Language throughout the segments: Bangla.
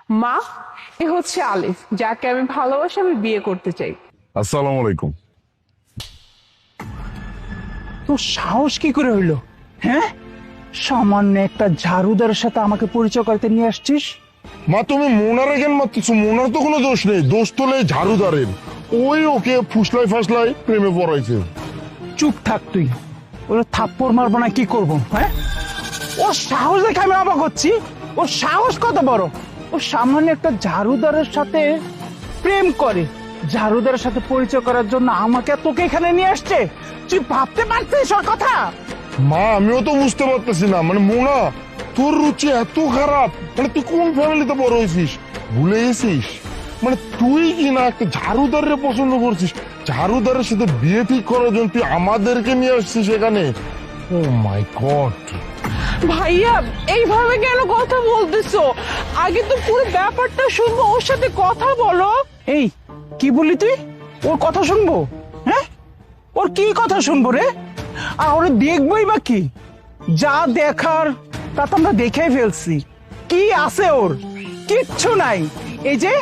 মা, এ হচ্ছে আলিফ, যাকে আমি ভালোবাসি, আমি বিয়ে করতে চাই। আসসালামু আলাইকুম। তোর সাহস কি করে হইলো? হ্যাঁ, সামান্য একটা ঝাড়ুদারের সাথে আমাকে পরিচয় করতে নিয়ে আসছিস? মা, তুমি মোনারে কেন মারতেছো? মোনার তো কোনো দোষ নেই, দোষ তোলে ঝাড়ুদারের। ওই ওকে ফুসলাই ফাসলাই প্রেমে পড়াইছে। চুপ থাক তুই। ওরা থাপ্পড় মারবো না কি করবো? হ্যাঁ, ওর সাহস দেখে আমি অবাক হচ্ছি। ওর সাহস কত বড়! ও সামান্য একটা ঝাড়ুদারের সাথে প্রেম করে, ঝাড়ুদারের সাথে পরিচয় করার জন্য আমাকে তোকে এখানে নিয়ে আসছে। তুই ভাবতে পারছিস ওর কথা? মা, আমিও তো বুঝতে পারতেছি না, মানে মোনা তোর রুচি এত খারাপ। মানে তুই কোন ফ্যামিলিতে বড় হয়েছিস ভুলে গেছিস? মানে তুই কি না একটা ঝাড়ুদারের পছন্দ করছিস, ঝাড়ুদারের সাথে বিয়ে ঠিক করার জন্য তুই আমাদেরকে নিয়ে আসছিস এখানে। ও মাই গড! ভাইয়া, এইভাবে কেন কথা বলতেছো? আগে তো পুরো ব্যাপারটা শুনবো, ওর সাথে কথা বলো। এই কি বললি তুই? ওর কথা শুনবো? হ্যাঁ, ওর কি কথা শুনবো রে? আর ওরে দেখবোই বা কি? যা দেখার তা তো আমরা দেখেই ফেলছি। কি আছে ওর? কিচ্ছু নাই। এই যে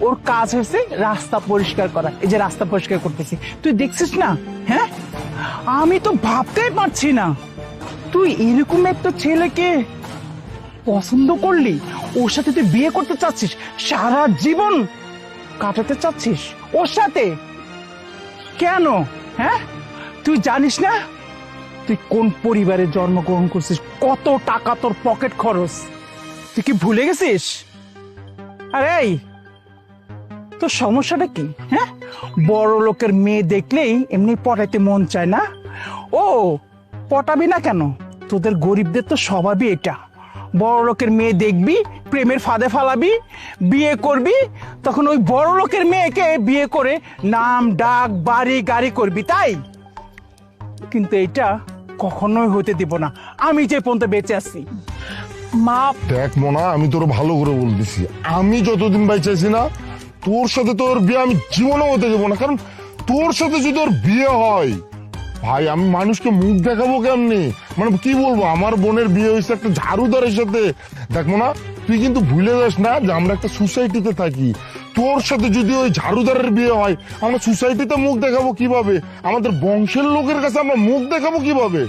ওর কাজ হয়েছে রাস্তা পরিষ্কার করা, এই যে রাস্তা পরিষ্কার করতেছি, তুই দেখছিস না? হ্যাঁ, আমি তো ভাবতেই পারছি না তুই এরকম একটা ছেলেকে পছন্দ করলি, ওর সাথে তুই বিয়ে করতে চাচ্ছিস, সারা জীবন কাটাতে চাচ্ছিস ওর সাথে। কেন? হ্যাঁ, তুই জানিস না তুই কোন পরিবারে জন্মগ্রহণ করছিস, কত টাকা তোর পকেট খরচ? তুই কি ভুলে গেছিস? আরে এই, তোর সমস্যাটা কি? হ্যাঁ, বড় লোকের মেয়ে দেখলেই এমনি পটাইতে মন চায় না? ও, পটাবি না কেন? তোদের গরিবদের তো স্বভাবই এটা। বড় লোকের মেয়ে দেখবি, প্রেমের ফাঁদে ফালাবি, বিয়ে করবি, তখন ওই বড় লোকের মেয়েকে বিয়ে করে নাম ডাক বাড়ি গাড়ি করবি, তাই? কিন্তু এটা কখনোই হতে দিব না, আমি যে পর্যন্ত বেঁচে আছি। মা, দেখ মোনা, আমি তোর ভালো করে বলতেছি, আমি যতদিন বাইচাইছি না তোর সাথে তোর বিয়ে আমি জীবনে হতে দেবো না। কারণ তোর সাথে যদি ওর বিয়ে হয়, ভাই আমি মানুষকে মুখ দেখাবো কেমনি? মানে কি বলবো, আমার বোনের বিয়ে হয়েছে একটা ঝাড়ুদারের সাথে। দেখ মোনা, তুই কিন্তু ভুলে যাস না যে আমরা একটা সোসাইটিতে থাকি। তোর সাথে যদি ওই ঝাড়ুদারের বিয়ে হয়, আমরা সোসাইটিতে মুখ দেখাবো কিভাবে? আমাদের বংশের লোকের কাছে আমরা মুখ দেখাবো কিভাবে?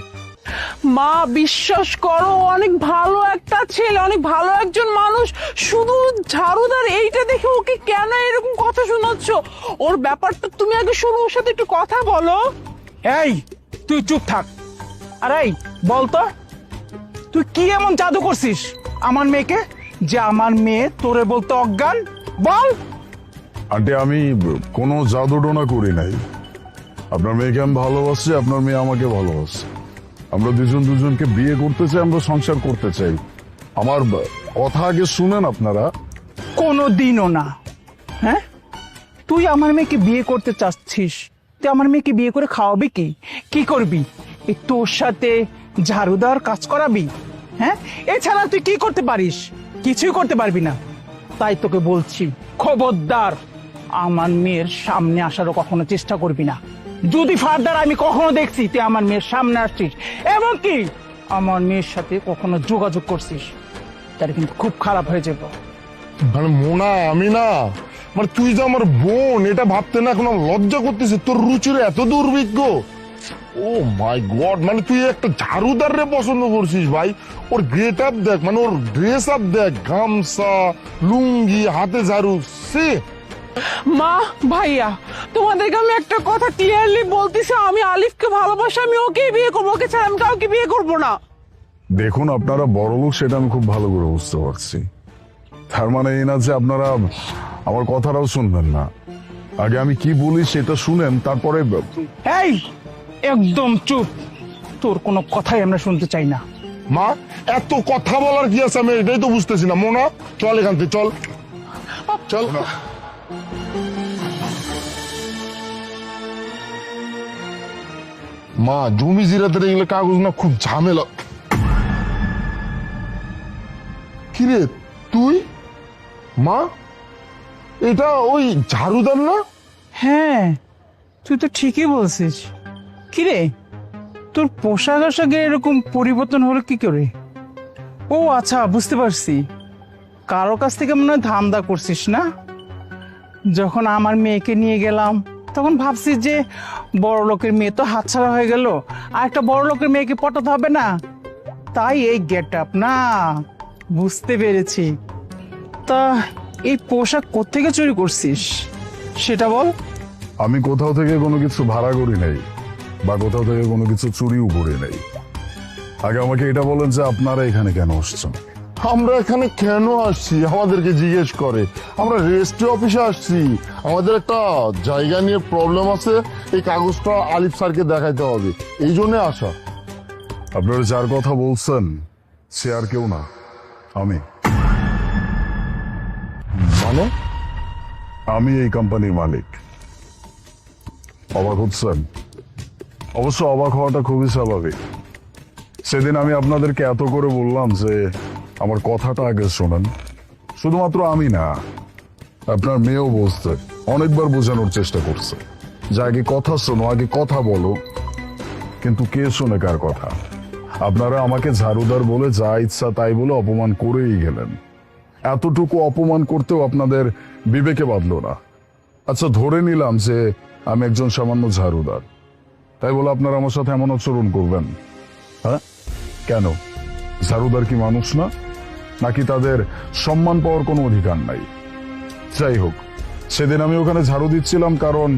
মা বিশ্বাস করো, অনেক ভালো একটা ছেলে, অনেক ভালো একজন মানুষ। শুধু ঝাড়ুদার এইটা দেখে ওকে কেন এরকম কথা শোনাচ্ছ? ওর ব্যাপারটা তুমি আগে শোনো, ওর সাথে একটু কথা বলো। এই তুই চুপ থাক। আরে এই, বলতো তুই কি এমন জাদু করছিস আমার মেয়েকে যে আমার মেয়ে তোরে বলতে অজ্ঞান? বল। আন্টি, আমি কোনো জাদুটোনা করি নাই। আপনার মেয়েকে আমি ভালোবাসি, আপনার মেয়ে আমাকে ভালোবাসে। আমরা দুজন দুজনকে বিয়ে করতে চাই, আমরা সংসার করতে চাই। আমার কথা আগে শুনেন আপনারা। কোনো দিনও না। হ্যাঁ, তুই আমার মেয়েকে বিয়ে করতে চাচ্ছিস, তুই আমার মেয়েকে বিয়ে করে খাওয়াবি কি? কি করবি? এই তোর সাথে ঝাড়ুদার কাজ করাবি? হ্যাঁ, এছাড়া তুই কি করতে পারিস? কিছুই করতে পারবি না। তাই তোকে বলছি, খবরদার আমার মেয়ের সামনে আসারও কখনো চেষ্টা করবি না। যদি ফার্দার আমি কখনো দেখছি তুই আমার মেয়ের সামনে আসছিস এবং কি আমার মেয়ের সাথে কখনো যোগাযোগ করছিস, তাহলে কিন্তু খুব খারাপ হয়ে যেত। মানে মোনা, আমি না, মানে তুই যে আমার বোন এটা ভাবতে না এখন আমার লজ্জা করতেছে। তোর রুচির এত দুর্ভিজ্ঞ! ও মাই গড! মানে তুই একটা ঝাড়ুদারে পছন্দ করছিস ভাই। ওর গেট আপ দেখ, মানে ওর ড্রেস আপ দেখ, গামছা, লুঙ্গি, হাতে ঝাড়ু। সে মা, ভাইয়া, তোমাদেরকে আমি একটা কথা ক্লিয়ারলি বলতেছি, আমি আলিফকে ভালোবাসি, আমি ওকেই বিয়ে করবো, ওকে ছাড়া আমি কাউকে বিয়ে করবো না। দেখুন, আপনারা বড় লোক সেটা আমি খুব ভালো করে বুঝতে পারছি। তার মানে এই না যে আপনারা আমার কথাটাও শুনবেন না। আগে আমি কি বলি সেটা শুনেন, তারপরে। এই একদম চুপ, তোর কোনো কথাই আমরা শুনতে চাই না। মা, এত কথা বলার কি আছে? আমি এটাই তো বুঝতেছি না। মোনা, চল এখান থেকে, চল চল। মা, জমি জিরাতে এগুলো কাগজ না খুব ঝামেলা। কিরে তুই? মা, এটা ওই ঝাড়ুদার না? হ্যাঁ, তুই তো ঠিকই বলছিস। কিরে, তোর পোশাক আশাকে এরকম পরিবর্তন হলো কি করে? ও আচ্ছা, বুঝতে পারছি। কারো কাছ থেকে মনে হয় ধান্দা করছিস না? যখন আমার মেয়েকে নিয়ে গেলাম তখন ভাবছি যে বড় লোকের মেয়ে তো হাতছাড়া হয়ে গেল, আর একটা বড় লোকের মেয়েকে পটাতে হবে না, তাই এই গেট আপ না। বুঝতে পেরেছি। তা এই পোশাক কোত্থেকে চুরি করছিস সেটা বল। আমি কোথাও থেকে কোনো কিছু ভাড়া করি নাই বা কোথাও থেকে কোনো কিছু চুরিও করি নাই। আগে আমাকে এটা বলেন যে আপনারা এখানে কেন আসছেন? আমরা এখানে কেন আসছি আমাদেরকে জিজ্ঞেস করে। আমরা রেজিস্ট্রি অফিসে আসছি, আমাদের একটা জায়গা নিয়ে প্রবলেম আছে, এই কাগজটা আলিফ স্যারকে দেখাইতে হবে, এই জন্য আসা। আপনারা যার কথা বলছেন সে আর কেউ না, আমি। মানে? আমি এই কোম্পানির মালিক। অবাক হচ্ছেন? অবশ্য অবাক হওয়াটা খুবই স্বাভাবিক। সেদিন আমি আপনাদেরকে এত করে বললাম যে আমার কথাটা আগে শোনেন। শুধুমাত্র আমি না, আপনার মেয়েও বলছে, অনেকবার বোঝানোর চেষ্টা করছে যে আগে কথা শোনো, আগে কথা বলো, কিন্তু কে শোনে কার কথা? আপনারা আমাকে ঝাড়ুদার বলে যা ইচ্ছা তাই বলে অপমান করেই গেলেন। এতটুকু অপমান করতেও আপনাদের বিবেকে বাঁধলো না। আচ্ছা, ধরে নিলাম যে আমি একজন সামান্য ঝাড়ুদার, তাই বলে আপনারা আমার সাথে এমন আচরণ করবেন? হ্যাঁ, কেন? ঝাড়ুদার কি মানুষ না? নাকি তাদের সম্মান পাওয়ার কোনো অধিকার নাই? যাই হোক, সেদিন আমি ওখানে ঝাড়ু দিচ্ছিলাম কারণ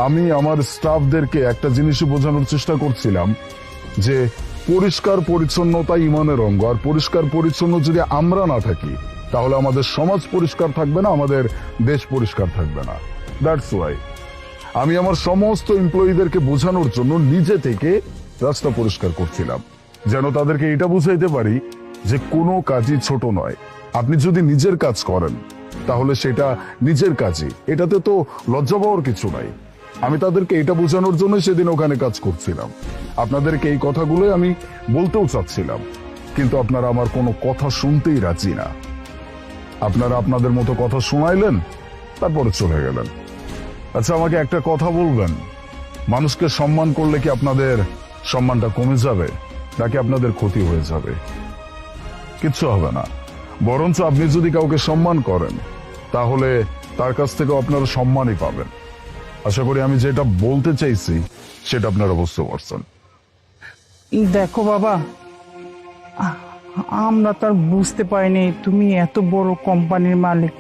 আমি আমার স্টাফদেরকে একটা জিনিসই বোঝানোর চেষ্টা করছিলাম যে পরিষ্কার পরিচ্ছন্নতা ইমানের অঙ্গ, আর পরিষ্কার পরিচ্ছন্ন যদি আমরা না থাকি তাহলে আমাদের সমাজ পরিষ্কার থাকবে না, আমাদের দেশ পরিষ্কার থাকবে না। দ্যাটস ওয়াই আমি আমার সমস্ত এমপ্লয়ীদেরকে বোঝানোর জন্য নিজে থেকে রাস্তা পরিষ্কার করছিলাম, যেন তাদেরকে এটা বুঝাইতে পারি যে কোনো কাজই ছোট নয়। আপনি যদি নিজের কাজ করেন তাহলে সেটা নিজের কাজই, এটাতে তো লজ্জা পাওয়ার কিছু নাই। আমি তাদেরকে এটা বোঝানোর জন্য সেদিন ওখানে কাজ করছিলাম। আপনাদেরকে এই কথাগুলোই আমি বলতেও চাচ্ছিলাম, কিন্তু আপনারা আমার কোনো কথা শুনতেই রাজি না। আপনারা আপনাদের মতো কথা শোনাইলেন, তারপরে চলে গেলেন। আচ্ছা, আমাকে একটা কথা বলবেন, মানুষকে সম্মান করলে কি আপনাদের সম্মানটা কমে যাবে নাকি আপনাদের ক্ষতি হয়ে যাবে? কিচ্ছু হবে না। বরঞ্চ আপনি যদি কাউকে সম্মান করেন তাহলে তার কাছ থেকে আপনারা সম্মানই পাবেন। আশা করি আমি যেটা বলতে চাইছি সেটা আপনারা বুঝতে পারছেন। দেখো বাবা, আমরা তার বুঝতে পারিনি তুমি এত বড় কোম্পানির মালিক।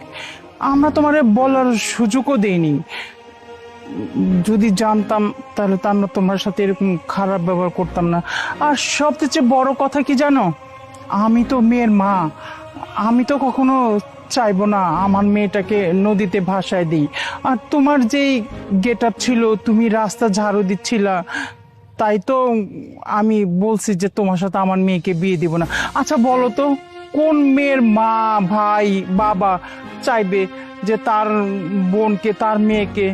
আমরা তোমারে বলার সুযোগও দেইনি। যদি জানতাম তাহলে তার না তোমার সাথে এরকম খারাপ ব্যবহার করতাম না। আর সবচেয়ে বড় কথা কি জানো, আমি তো মেয়ের মা, আমি তো কখনো চাইবো না আমার মেয়েটাকে নদীতে ভাসায় দিই। আর তোমার যেই গেট আপ ছিল, তুমি রাস্তা ঝাড়ু দিচ্ছিলা, তাই তো আমি বলছি যে তোমার সাথে আমার মেয়েকে বিয়ে দিব না। আচ্ছা বলো তো, কোন মেয়ের মা, ভাই, বাবা চাইবে যে তার বোনকে, তার মেয়েকে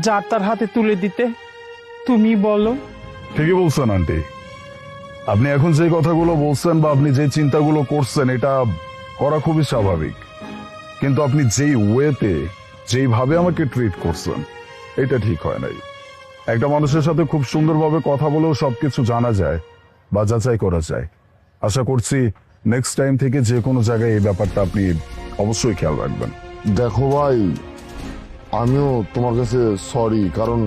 যার তার হাতে তুলে দিতে? তুমি বলো। ঠিকই বলছেন আন্টি। আপনি এখন যে কথাগুলো বলছেন বা আপনি যে চিন্তাগুলো করছেন এটা করা খুবই স্বাভাবিক, কিন্তু আপনি যেই ওয়েতে, যেইভাবে আমাকে ট্রিট করছেন এটা ঠিক হয় নাই। একটা মানুষের সাথে খুব সুন্দরভাবে কথা বলেও সবকিছু জানা যায় বা যাচাই করা যায়। আশা করছি নেক্সট টাইম থেকে যে কোনো জায়গায় এই ব্যাপারটা আপনি অবশ্যই খেয়াল রাখবেন। দেখো ভাই, আমিও তোমার কাছে সরি, কারণ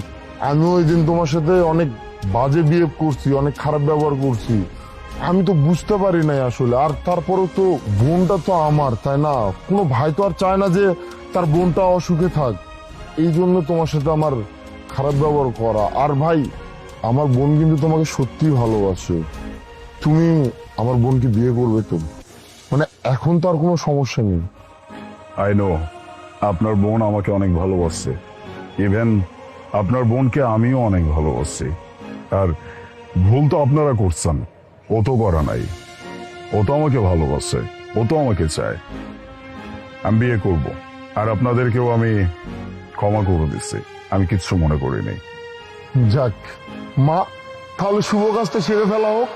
আমি ওই দিন তোমার সাথে অনেক বাজে বিহেভ করছি, অনেক খারাপ ব্যবহার করছি। আমি তো বুঝতে পারি নাই আসলে। আর তারপরেও তো বোনটা তো আমার, তাই না? কোনো ভাই তো আর চায় না যে তার বোনটা অসুখে থাক, এই জন্য তোমার সাথে আমার খারাপ ব্যবহার করা। আর ভাই, আমার বোন কিন্তু তোমাকে সত্যি ভালোবাসে। তুমি আমার বোনকে বিয়ে করবে তো? মানে এখন তো আর কোনো সমস্যা নেই। আই নো আপনার বোন আমাকে অনেক ভালোবাসে, ইভেন আপনার বোনকে আমিও অনেক ভালোবাসি। আর ভুল তো আপনারা করছেন, ও তো করা নাই। ও তো আমাকে ভালোবাসে, ও তো আমাকে চায়। আমি বিয়ে করব, আর আপনাদেরকেও আমি ক্ষমা করে দিচ্ছি, আমি কিচ্ছু মনে করিনি। যাক মা, তাহলে শুভ কাজটা সেরে ফেলা হোক।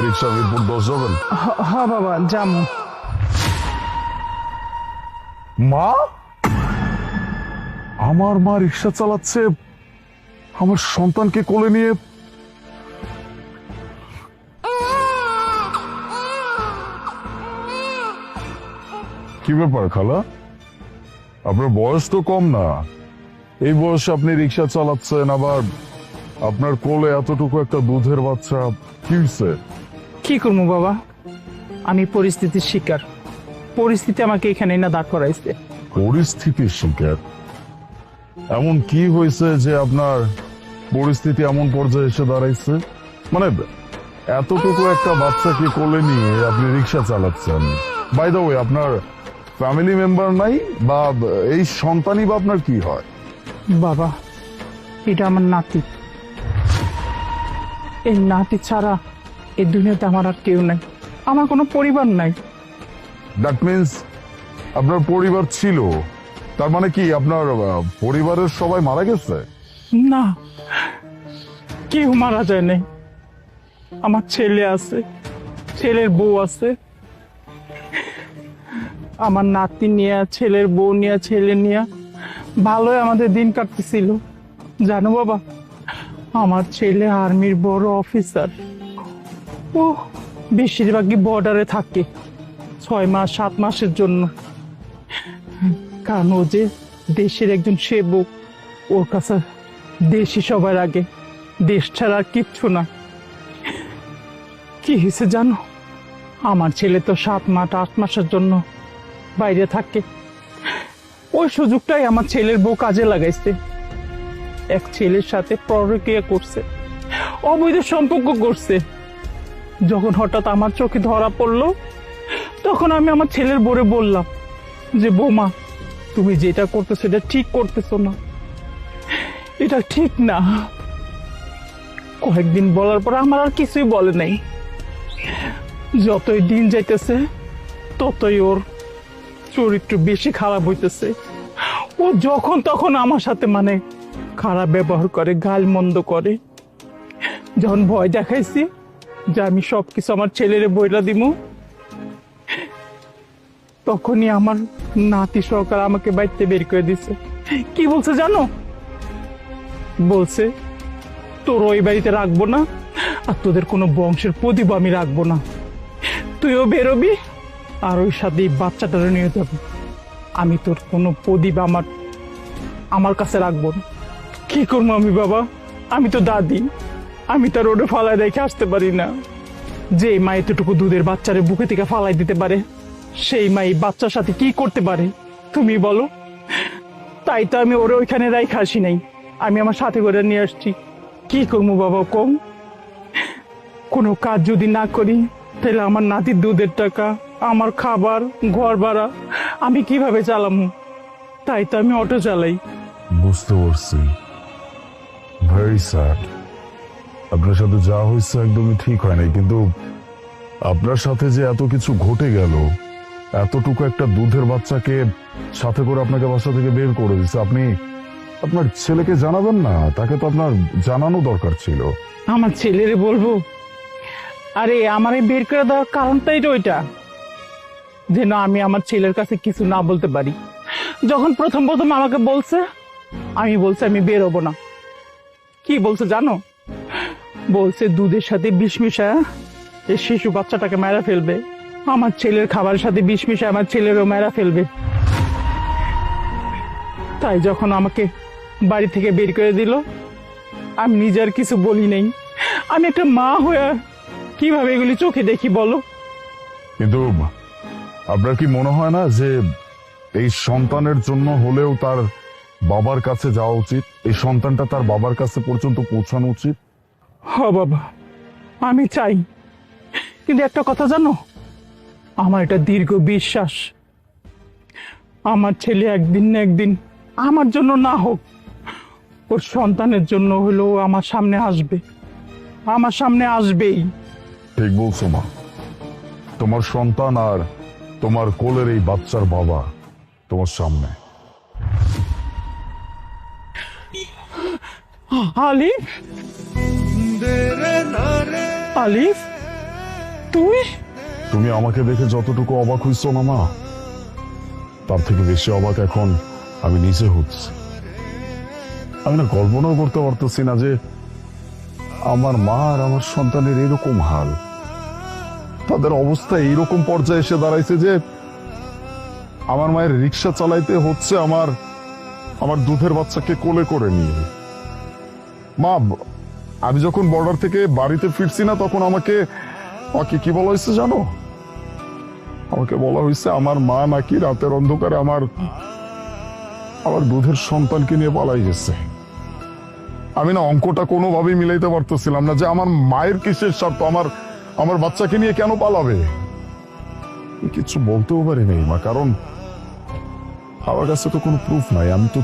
রিক্সা মিরপুর 10 যাবেন? হ্যাঁ বাবা, যাবো। মা, আমার মা রিক্সা চালাচ্ছে, আমার সন্তানকে কোলে নিয়ে কি ব্যাপার খালা? আপনার বয়স তো কম না, এই বয়সে আপনি রিক্সা চালাচ্ছেন, আবার আপনার কোলে এতটুকু একটা দুধের বাচ্চা, কি হয়েছে? কি করবো বাবা, আমি পরিস্থিতির শিকার। পরিস্থিতি আমাকে এখানে না দাঁড় করাইছে। পরিস্থিতির শিকার? এমন কি হয়েছে যে আপনার পরিস্থিতি এমন পর্যায়ে এসে দাঁড়াইছে? মানে এতটুকু একটা বাচ্চাকে কোলে নিয়ে আপনি রিক্সা চালাচ্ছেন। বাই দ্য ওয়ে, আপনার ফ্যামিলি মেম্বার নাই, বা এই সন্তানই বা আপনার কি হয়? বাবা, এটা আমার নাতি। এই নাতি ছাড়া এই দুনিয়াতে আমার আর কেউ নাই, আমার কোনো পরিবার নাই। দ্যাট মিন্স আপনার পরিবার ছিল, তার মানে কি আপনার পরিবারের সবাই মারা গেছে? না, কেউ মারা যায় নাই। আমার ছেলে আছে, ছেলের বউ আছে। আমার নাতি নিয়ে, ছেলের বউ নিয়ে, ছেলে নিয়ে ভালোই আমাদের দিন কাটতেছিল। জানো বাবা, আমার ছেলে আর্মির বড় অফিসার। ও বেশিরভাগই বর্ডারে থাকে 6 মাস 7 মাসের জন্য। কারণ ও যে দেশের একজন সেবক, ওর কাছে দেশই সবার আগে, দেশ ছাড়া আর কিচ্ছু না। কি হয়েছে জানো, আমার ছেলে তো 7 মাস 8 মাসের জন্য বাইরে থাকে। ওই সুযোগটাই আমার ছেলের বউ কাজে লাগাইছে। এক ছেলের সাথে পরকীয়া করছে, অবৈধ সম্পর্ক করছে। যখন হঠাৎ আমার চোখে ধরা পড়লো, তখন আমি আমার ছেলের বউরে বললাম যে বৌমা, তুমি যেটা করতেছো এটা ঠিক করতেছো না, এটা ঠিক না। কয়েকদিন বলার পর আমার আর কিছুই বলে নাই। যতই দিন যাইতেছে ততই ওর চরিত্র বেশি খারাপ হইতেছে। ও যখন তখন আমার সাথে মানে খারাপ ব্যবহার করে, গাল মন্দ করে। যখন ভয় দেখাইছি যে আমি সবকিছু আমার ছেলের বইলা দিমু, তখনই আমার নাতি সরকার আমাকে বাড়িতে বের করে দিছে। কি বলছে জানো? বলছে তোর ওই বাড়িতে রাখবো না, আর তোদের কোনো বংশের প্রদীপ আমি রাখবো না। তুইও বেরোবি, আর ওই সাথে বাচ্চাটারে নিয়ে যাবি। আমি তোর কোনো প্রদীপ আমার কাছে রাখবো না। কি করবো আমি বাবা, আমি তো দাদি, আমি তো রোডে ফালায় রেখে আসতে পারি না। যে মা এতটুকু দুধের বাচ্চারে বুকে থেকে ফালাই দিতে পারে, সেই মা এই বাচ্চার সাথে কি করতে পারে তুমি বলো? তাই তো আমি ওরে ওইখানে রাইখে আসি নাই, আমি আমার সাথে করে নিয়ে আসছি। কি করবো বাবা কম? কোনো কাজ যদি না করি, তাহলে আমার নাতির দুধের টাকা, আমার খাবার, ঘর ভাড়া আমি কিভাবে চালামু? তাই তো আমি অটো চালাই। বুঝতে পারছি, ভেরি স্যাড। আপনার সাথে যা হয়েছে একদমই ঠিক হয় নাই, কিন্তু আপনার সাথে যে এত কিছু ঘটে গেল, এতটুকু একটা দুধের বাচ্চাকে সাথে করে আপনাকে বাসা থেকে বের করে দিচ্ছে, আপনি আপনার ছেলেকে জানাবেন না? তাকে তো আপনার জানানো দরকার ছিল। আমার ছেলেরে বলবো? আরে আমার এই বের করে দেওয়ার কারণটাই তো ওইটা, যেন আমি আমার ছেলের কাছে কিছু না বলতে পারি। যখন প্রথম আমাকে বলছে, আমি বলছি আমি বেরোবো না। কি বলছে জানো? বলছে দুধের সাথে বিষ মিশা এই শিশু বাচ্চাটাকে মেরা ফেলবে, আমার ছেলের খাবারের সাথে বিষ মিশা আমার ছেলেরও মেরা ফেলবে। তাই যখন আমাকে বাড়ি থেকে বের করে দিল, আমি নিজের কিছু বলি নাই। আমি একটা মা হয়ে কিভাবে এগুলি চোখে দেখি বলো? কিন্তু আপনার কি মনে হয় না যে এই সন্তানের জন্য হলেও তার বাবার কাছে যাওয়া উচিত? এই সন্তানটা তার বাবার কাছে পর্যন্ত পৌঁছানো উচিত। বাবা, আমি চাই, কিন্তু একটা কথা জানো, আমার এটা দীর্ঘ বিশ্বাস, আমার ছেলে একদিন না একদিন আমার জন্য না হোক, ওর সন্তানের জন্য হলেও আমার সামনে আসবে, আমার সামনে আসবেই। ঠিক বলছো মা, তোমার সন্তান আর তোমার কোলের এই বাচ্চার বাবা তোমার সামনে। আলিফ, আলিফ, তুমি আমাকে দেখে যতটুকু অবাক হইছো না মা, তার থেকে বেশি অবাক এখন আমি নিজে হচ্ছি। আমি না কল্পনাও করতে পারতেছি না যে আমার মা আর আমার সন্তানের এরকম হাল, তাদের অবস্থা এইরকম পর্যায়ে এসে দাঁড়াইছে যে আমার মায়ের রিক্সা চালাইতে হচ্ছে আমার আমার দুধের বাচ্চাকে কোলে করে নিয়ে। মা, আমি যখন বর্ডার থেকে বাড়িতে ফিরছি না, তখন আমাকে আমাকে কি বলা হয়েছে জানো? আমাকে বলা হয়েছে আমার মা নাকি রাতের অন্ধকারে আমার আমার দুধের সন্তানকে নিয়ে পালাই গেছে। আমি না অঙ্কটা কোনোভাবেই মিলাইতে পারতেছিলাম না যে আমার মায়ের কিসের স্বার্থ, আমার আমার বাচ্চাকে নিয়ে কেন পালাবে। কিছু বলতেও পারি নাই মা, কারণ আমার কাছে তো কোনো প্রুফ নাই। আমি তো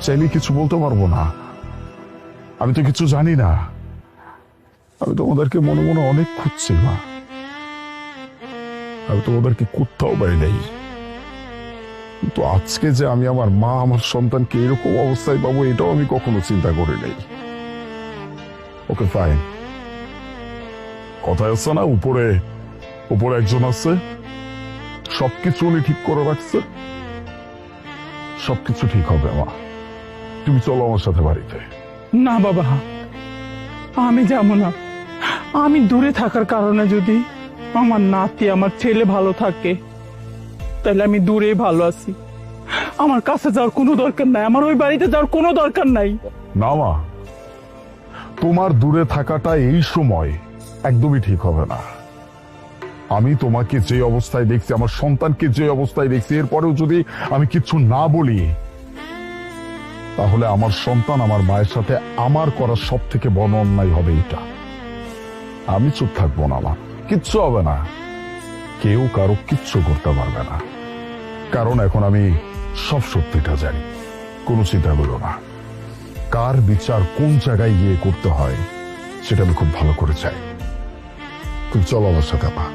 চাইলেই কিছু বলতে পারবো না। আমি তো কিছু জানি না। আমি তোমাদেরকে মনে মনে অনেক খুঁজছি মা, আমি তোমাদেরকে কোথাও পাই নাই। কিন্তু আজকে যে আমি আমার মা আমার সন্তানকে এরকম অবস্থায় পাবো, এটাও আমি কখনো চিন্তা করি নাই। ওকে ফাইন, কথায় আছে না, উপরে উপরে একজন আছে, সবকিছু উনি ঠিক করে রাখছে, সবকিছু ঠিক হবে মা। তুমি চলো আমার সাথে বাড়িতে। না বাবা, আমি যাবো না। আমি দূরে থাকার কারণে যদি আমার নাতি আমার ছেলে ভালো থাকে, তাহলে আমি দূরে ভালো আছি। আমার কাছে যাওয়ার কোনো দরকার নাই, আমার ওই বাড়িতে যাওয়ার কোনো দরকার নাই। না মা, তোমার দূরে থাকাটা এই সময় একদমই ঠিক হবে না। আমি তোমাকে যে অবস্থায় দেখছি, আমার সন্তানকে যে অবস্থায় দেখছি, এরপরেও যদি আমি কিছু না বলি, তাহলে আমার সন্তান আমার মায়ের সাথে আমার করা সব থেকে বড় অন্যায় হবে। এটা আমি চুপ থাকবো না মা, কিচ্ছু হবে না, কেউ কারো কিচ্ছু করতে পারবে না, কারণ এখন আমি সব সত্যিটা জানি। কোনো চিন্তা করো না, কার বিচার কোন জায়গায় গিয়ে করতে হয় সেটা আমি খুব ভালো করে চাই। তুমি চলো আমার সাথে মা,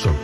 চলো।